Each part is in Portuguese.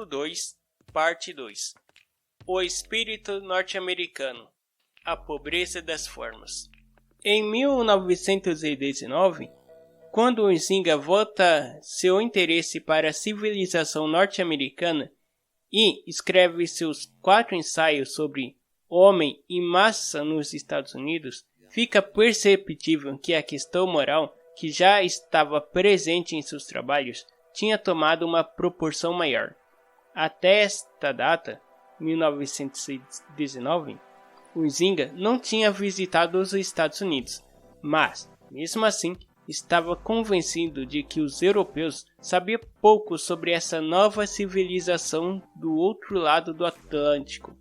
2, Parte 2. O espírito norte-americano. A pobreza das formas. Em 1919, quando Huizinga volta seu interesse para a civilização norte-americana e escreve seus 4 ensaios sobre homem e massa nos Estados Unidos, fica perceptível que a questão moral, que já estava presente em seus trabalhos, tinha tomado uma proporção maior. Até esta data, 1919, Huizinga não tinha visitado os Estados Unidos, mas, mesmo assim, estava convencido de que os europeus sabiam pouco sobre essa nova civilização do outro lado do Atlântico.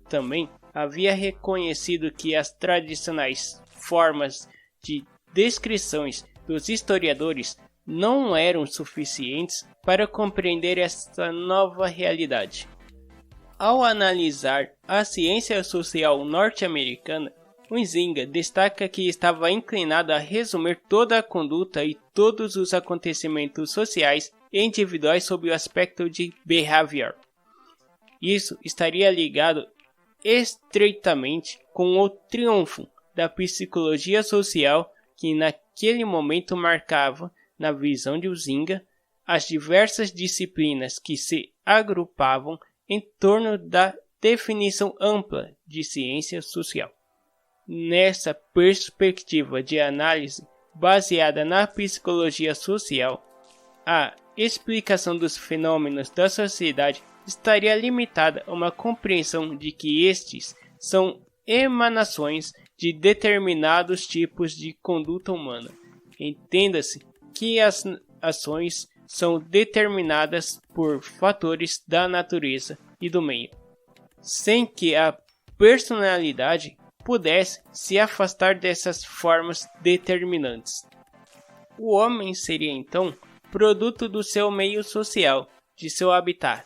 Também havia reconhecido que as tradicionais formas de descrições dos historiadores não eram suficientes para compreender esta nova realidade. Ao analisar a ciência social norte-americana, Huizinga destaca que estava inclinado a resumir toda a conduta e todos os acontecimentos sociais e individuais sob o aspecto de behavior. Isso estaria ligado estreitamente com o triunfo da psicologia social que naquele momento marcava, na visão de Huizinga, as diversas disciplinas que se agrupavam em torno da definição ampla de ciência social. Nessa perspectiva de análise baseada na psicologia social, a explicação dos fenômenos da sociedade estaria limitada a uma compreensão de que estes são emanações de determinados tipos de conduta humana. Entenda-se que as ações são determinadas por fatores da natureza e do meio, sem que a personalidade pudesse se afastar dessas formas determinantes. O homem seria então produto do seu meio social, de seu habitat.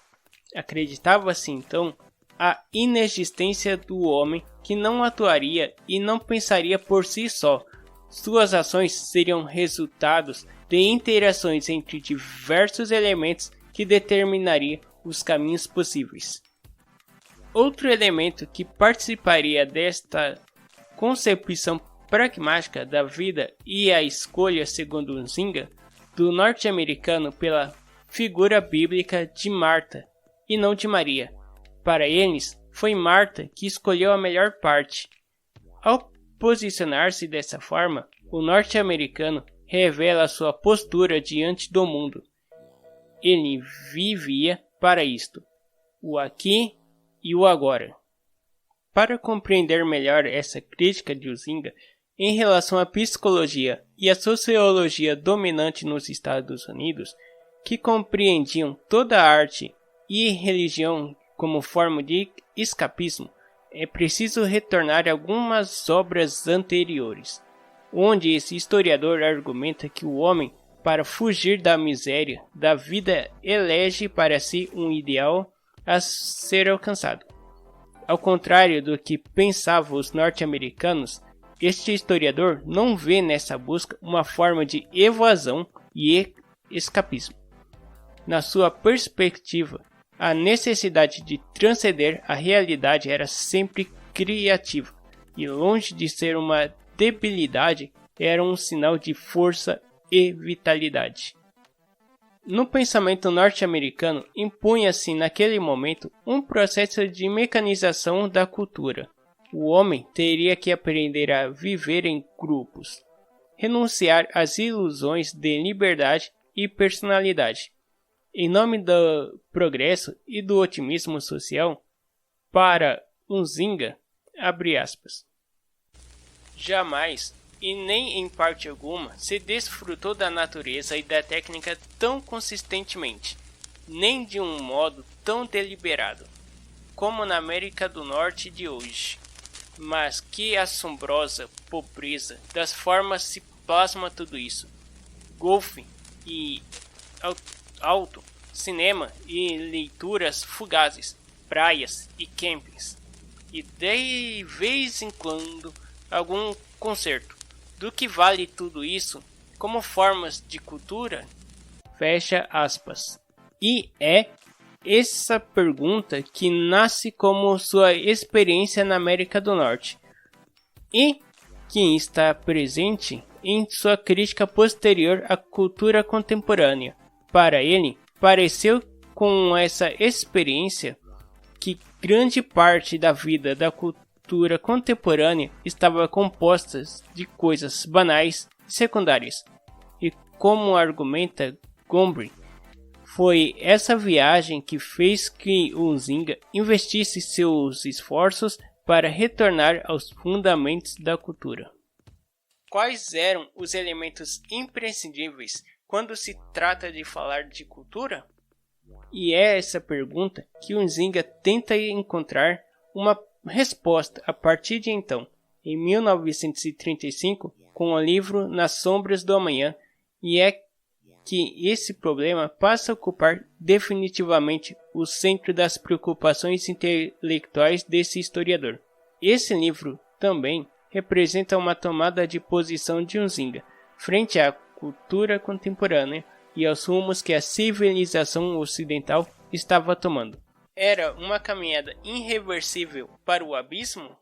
Acreditava-se então a inexistência do homem que não atuaria e não pensaria por si só. Suas ações seriam resultados de interações entre diversos elementos que determinaria os caminhos possíveis. Outro elemento que participaria desta concepção pragmática da vida e a escolha, segundo Huizinga, do norte-americano pela figura bíblica de Marta e não de Maria. Para eles, foi Marta que escolheu a melhor parte. Ao posicionar-se dessa forma, o norte-americano revela sua postura diante do mundo. Ele vivia para isto, o aqui e o agora. Para compreender melhor essa crítica de Huizinga em relação à psicologia e à sociologia dominante nos Estados Unidos, que compreendiam toda a arte e religião como forma de escapismo, é preciso retornar a algumas obras anteriores, onde esse historiador argumenta que o homem, para fugir da miséria da vida, elege para si um ideal a ser alcançado. Ao contrário do que pensavam os norte-americanos, este historiador não vê nessa busca uma forma de evasão e escapismo. Na sua perspectiva, a necessidade de transcender a realidade era sempre criativa, e longe de ser uma debilidade, era um sinal de força e vitalidade. No pensamento norte-americano, impunha-se naquele momento um processo de mecanização da cultura. O homem teria que aprender a viver em grupos, renunciar às ilusões de liberdade e personalidade. Em nome do progresso e do otimismo social, para Huizinga, abre aspas, jamais, e nem em parte alguma, se desfrutou da natureza e da técnica tão consistentemente, nem de um modo tão deliberado, como na América do Norte de hoje. Mas que assombrosa pobreza das formas se plasma tudo isso. Golfe e auto, cinema e leituras fugazes, praias e campings, e de vez em quando algum concerto. Do que vale tudo isso como formas de cultura? Fecha aspas. E é essa pergunta que nasce como sua experiência na América do Norte e que está presente em sua crítica posterior à cultura contemporânea. Para ele, pareceu com essa experiência que grande parte da vida da cultura contemporânea estava composta de coisas banais e secundárias. E como argumenta Gombrich, foi essa viagem que fez que Huizinga investisse seus esforços para retornar aos fundamentos da cultura. Quais eram os elementos imprescindíveis quando se trata de falar de cultura? E é essa pergunta que Huizinga tenta encontrar uma resposta a partir de então, em 1935, com o livro Nas Sombras do Amanhã, e é que esse problema passa a ocupar definitivamente o centro das preocupações intelectuais desse historiador. Esse livro também representa uma tomada de posição de Huizinga frente à cultura contemporânea e aos rumos que a civilização ocidental estava tomando. Era uma caminhada irreversível para o abismo?